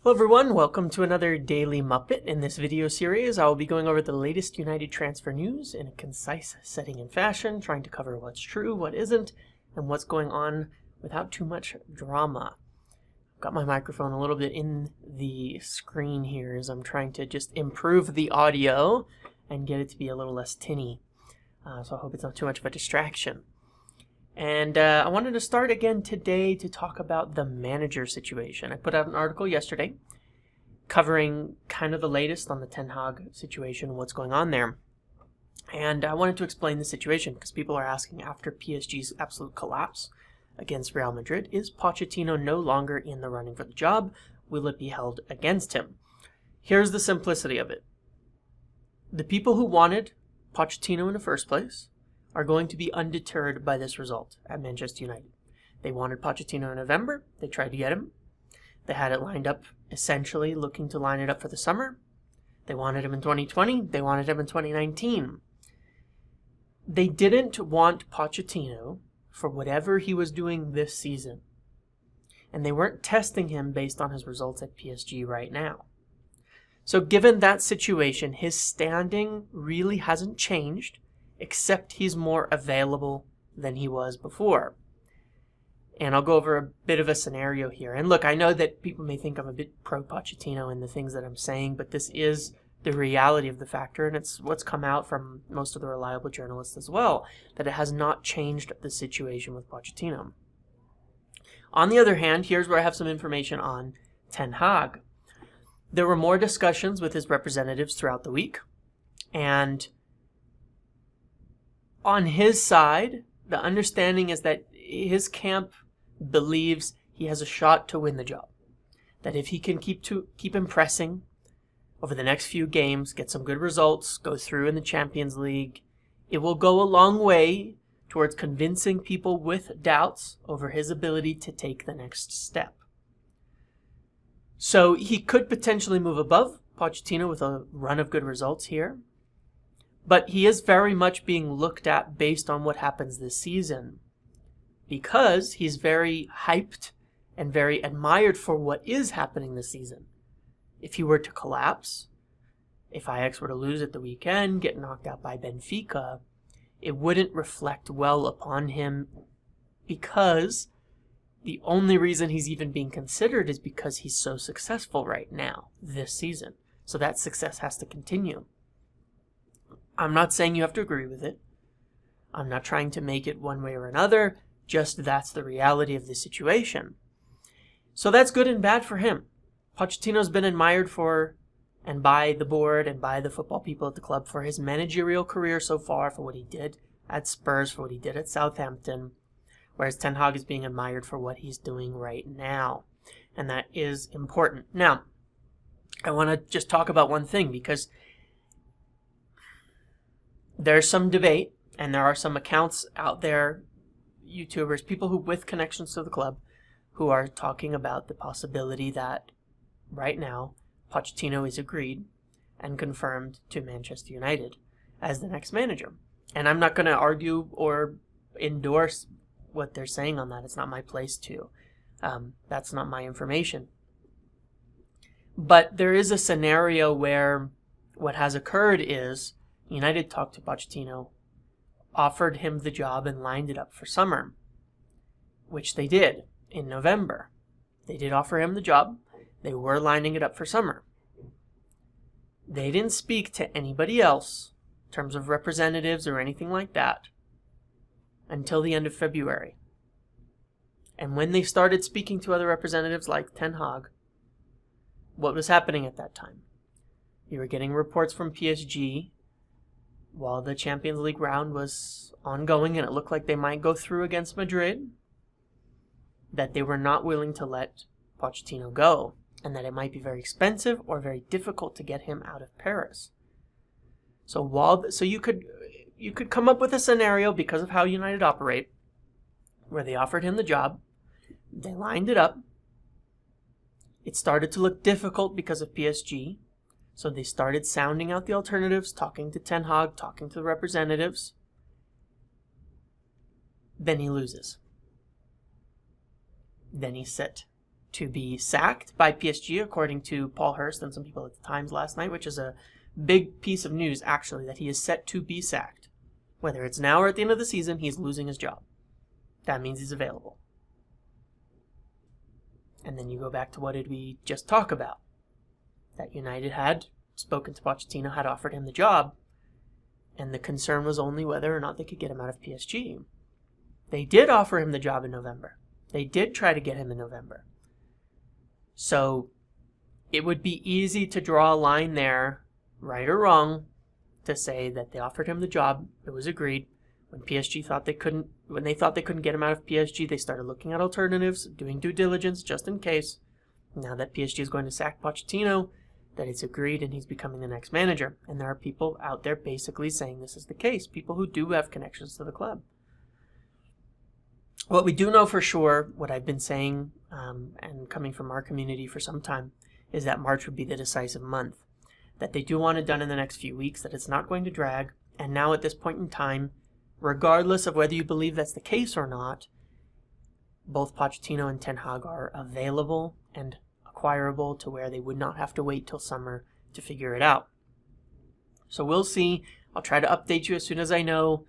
Hello everyone, welcome to another Daily Muppet. In this video series, I will be going over the latest United transfer news in a concise setting and fashion, trying to cover what's true, what isn't, and what's going on without too much drama. I've got my microphone a little bit in the screen here as I'm trying to just improve the audio and get it to be a little less tinny. So I hope it's not too much of a distraction. And I wanted to start again today to talk about the manager situation. I put out an article yesterday covering kind of the latest on the Ten Hag situation, what's going on there. And I wanted to explain the situation because people are asking, after PSG's absolute collapse against Real Madrid, is Pochettino no longer in the running for the job? Will it be held against him? Here's the simplicity of it. The people who wanted Pochettino in the first place are going to be undeterred by this result at Manchester United. They wanted Pochettino in November. They tried to get him. They had it lined up, essentially looking to line it up for the summer. They wanted him in 2020. They wanted him in 2019. They didn't want Pochettino for whatever he was doing this season. And they weren't testing him based on his results at PSG right now. So given that situation, his standing really hasn't changed, except he's more available than he was before. And I'll go over a bit of a scenario here. And look, I know that people may think I'm a bit pro-Pochettino in the things that I'm saying, but this is the reality of the factor, and it's what's come out from most of the reliable journalists as well, that it has not changed the situation with Pochettino. On the other hand, here's where I have some information on Ten Hag. There were more discussions with his representatives throughout the week, and on his side, the understanding is that his camp believes he has a shot to win the job. That if he can keep impressing over the next few games, get some good results, go through in the Champions League, it will go a long way towards convincing people with doubts over his ability to take the next step. So he could potentially move above Pochettino with a run of good results here. But he is very much being looked at based on what happens this season, because he's very hyped and very admired for what is happening this season. If he were to collapse, if Ajax were to lose at the weekend, get knocked out by Benfica, it wouldn't reflect well upon him, because the only reason he's even being considered is because he's so successful right now, this season. So that success has to continue. I'm not saying you have to agree with it. I'm not trying to make it one way or another. Just that's the reality of the situation. So that's good and bad for him. Pochettino's been admired for, and by the board and by the football people at the club, for his managerial career so far, for what he did at Spurs, for what he did at Southampton, whereas Ten Hag is being admired for what he's doing right now. And that is important. Now, I want to just talk about one thing, because there's some debate, and there are some accounts out there, YouTubers, people who with connections to the club, who are talking about the possibility that right now Pochettino is agreed and confirmed to Manchester United as the next manager. And I'm not going to argue or endorse what they're saying on that. It's not my place to. That's not my information. But there is a scenario where what has occurred is United talked to Pochettino, offered him the job, and lined it up for summer, which they did in November. They did offer him the job. They were lining it up for summer. They didn't speak to anybody else in terms of representatives or anything like that until the end of February. And when they started speaking to other representatives like Ten Hag, what was happening at that time? You were getting reports from PSG while the Champions League round was ongoing and it looked like they might go through against Madrid, that they were not willing to let Pochettino go, and that it might be very expensive or very difficult to get him out of Paris. So you could come up with a scenario, because of how United operate, where they offered him the job, they lined it up, it started to look difficult because of PSG, so they started sounding out the alternatives, talking to Ten Hag, talking to the representatives. Then he loses. Then he's sit. to be sacked by PSG, according to Paul Hurst and some people at the Times last night, which is a big piece of news, actually, that he is set to be sacked. Whether it's now or at the end of the season, he's losing his job. That means he's available. And then you go back to what did we just talk about? That United had spoken to Pochettino, had offered him the job, and the concern was only whether or not they could get him out of PSG. They did offer him the job in November. They did try to get him in November. So it would be easy to draw a line there, right or wrong, to say that they offered him the job, it was agreed. When PSG thought they couldn't, when they thought they couldn't get him out of PSG, they started looking at alternatives, doing due diligence just in case. Now that PSG is going to sack Pochettino, that it's agreed and he's becoming the next manager. And there are people out there basically saying this is the case, people who do have connections to the club. What we do know for sure, what I've been saying and coming from our community for some time, is that March would be the decisive month. That they do want it done in the next few weeks, that it's not going to drag. And now at this point in time, regardless of whether you believe that's the case or not, both Pochettino and Ten Hag are available and acquirable to where they would not have to wait till summer to figure it out. So we'll see. I'll try to update you as soon as I know.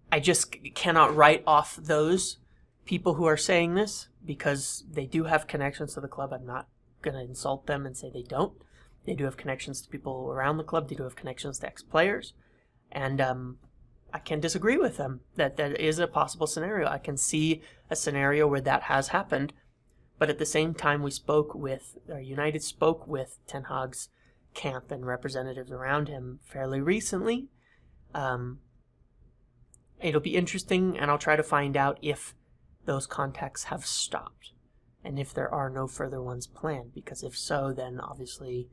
I just cannot write off those people who are saying this because they do have connections to the club. I'm not going to insult them and say they don't. They do have connections to people around the club. They do have connections to ex-players. And I can disagree with them that that is a possible scenario. I can see a scenario where that has happened. But at the same time, United spoke with Ten Hag's camp and representatives around him fairly recently. It'll be interesting, and I'll try to find out if those contacts have stopped and if there are no further ones planned. Because if so, then obviously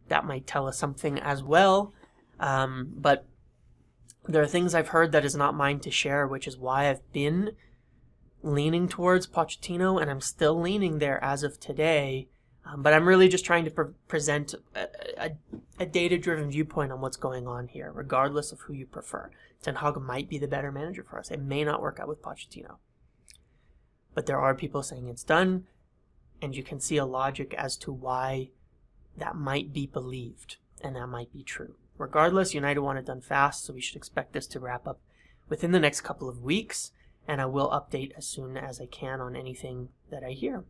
that might tell us something as well. But there are things I've heard that is not mine to share, which is why I've been leaning towards Pochettino, and I'm still leaning there as of today. But I'm really just trying to present a data-driven viewpoint on what's going on here, regardless of who you prefer. Ten Hag might be the better manager for us. It may not work out with Pochettino. But there are people saying it's done, and you can see a logic as to why that might be believed, and that might be true. Regardless, United want it done fast, so we should expect this to wrap up within the next couple of weeks, and I will update as soon as I can on anything that I hear.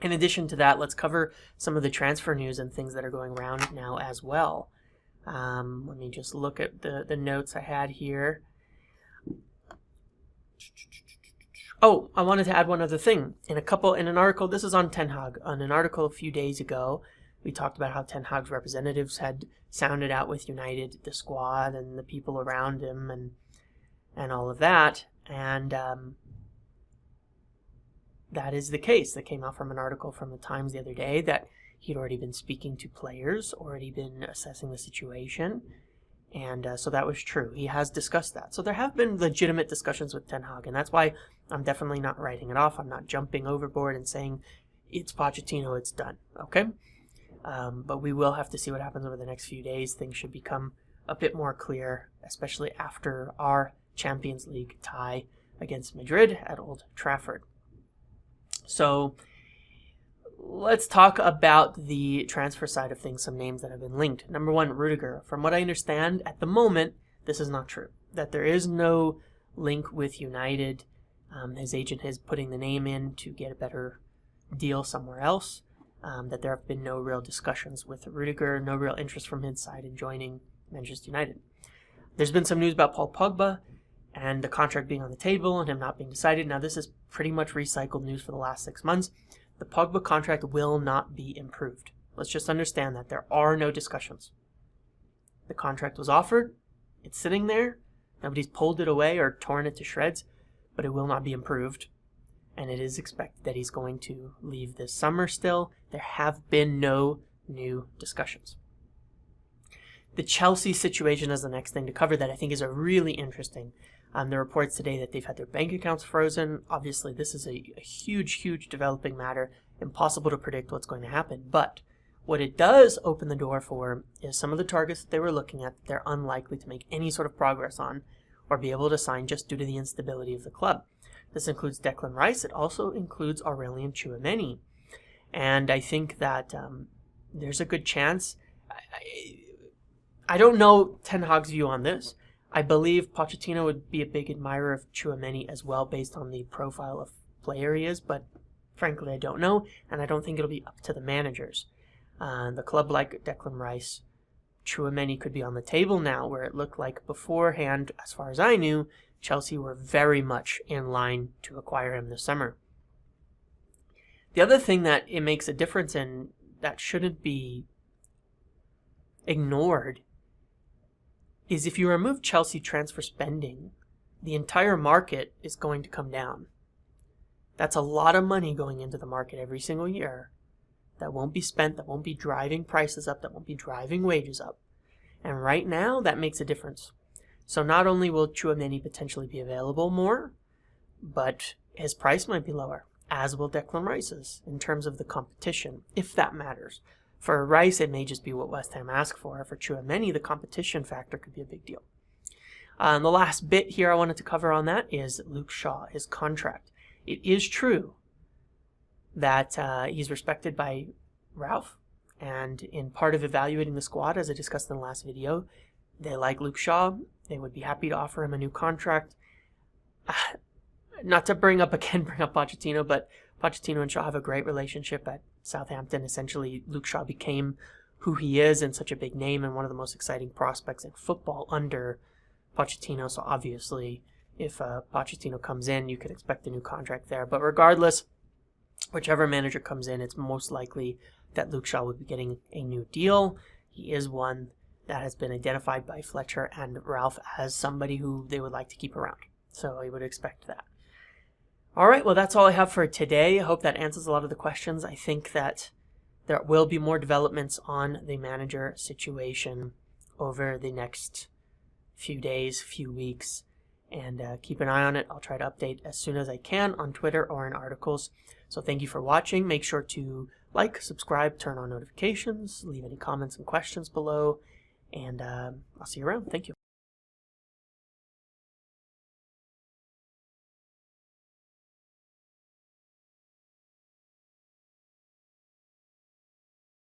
In addition to that, let's cover some of the transfer news and things that are going around now as well. Let me just look at the notes I had here. Oh, I wanted to add one other thing. In an article, this is on Ten Hag, on an article a few days ago, we talked about how Ten Hag's representatives had sounded out with United, the squad, and the people around him, and all of that. And that is the case. That came out from an article from the Times the other day that he'd already been speaking to players, already been assessing the situation. And so that was true. He has discussed that. So there have been legitimate discussions with Ten Hag, and that's why I'm definitely not writing it off. I'm not jumping overboard and saying it's Pochettino, it's done. Okay? But we will have to see what happens over the next few days. Things should become a bit more clear, especially after our Champions League tie against Madrid at Old Trafford. So let's talk about the transfer side of things, some names that have been linked. Number one, Rudiger. From what I understand, at the moment, this is not true. That there is no link with United. His agent is putting the name in to get a better deal somewhere else. That there have been no real discussions with Rudiger, no real interest from his side in joining Manchester United. There's been some news about Paul Pogba and the contract being on the table and him not being decided. Now, this is pretty much recycled news for the last 6 months. The Pogba contract will not be improved. Let's just understand that there are no discussions. The contract was offered. It's sitting there. Nobody's pulled it away or torn it to shreds, but it will not be improved. And it is expected that he's going to leave this summer still. There have been no new discussions. The Chelsea situation is the next thing to cover that I think is a really interesting. The reports today that they've had their bank accounts frozen. Obviously, this is a huge developing matter. Impossible to predict what's going to happen. But what it does open the door for is some of the targets that they were looking at that they're unlikely to make any sort of progress on or be able to sign just due to the instability of the club. This includes Declan Rice. It also includes Aurelien Tchouameni. And I think that there's a good chance. I don't know Ten Hag's view on this. I believe Pochettino would be a big admirer of Tchouameni as well, based on the profile of player he is, but frankly I don't know, and I don't think it'll be up to the managers. The club like Declan Rice, Tchouameni could be on the table now, where it looked like beforehand, as far as I knew, Chelsea were very much in line to acquire him this summer. The other thing that it makes a difference in that shouldn't be ignored is if you remove Chelsea transfer spending, the entire market is going to come down. That's a lot of money going into the market every single year that won't be spent, that won't be driving prices up, that won't be driving wages up. And right now, that makes a difference. So not only will Tchouameni potentially be available more, but his price might be lower, as will Declan Rice's, in terms of the competition, if that matters. For Rice, it may just be what West Ham asked for. For Tchouameni, the competition factor could be a big deal. And the last bit here I wanted to cover on that is Luke Shaw, his contract. It is true that he's respected by Ralph, and in part of evaluating the squad, as I discussed in the last video, they like Luke Shaw. They would be happy to offer him a new contract. Not to bring up Pochettino, but Pochettino and Shaw have a great relationship at Southampton. Essentially, Luke Shaw became who he is and such a big name and one of the most exciting prospects in football under Pochettino. So obviously, if Pochettino comes in, you could expect a new contract there. But regardless, whichever manager comes in, it's most likely that Luke Shaw would be getting a new deal. He is one that has been identified by Fletcher and Ralph as somebody who they would like to keep around. So I would expect that. All right, well, that's all I have for today. I hope that answers a lot of the questions. I think that there will be more developments on the manager situation over the next few days, few weeks, and keep an eye on it. I'll try to update as soon as I can on Twitter or in articles. So thank you for watching. Make sure to like, subscribe, turn on notifications, leave any comments and questions below, and I'll see you around. Thank you.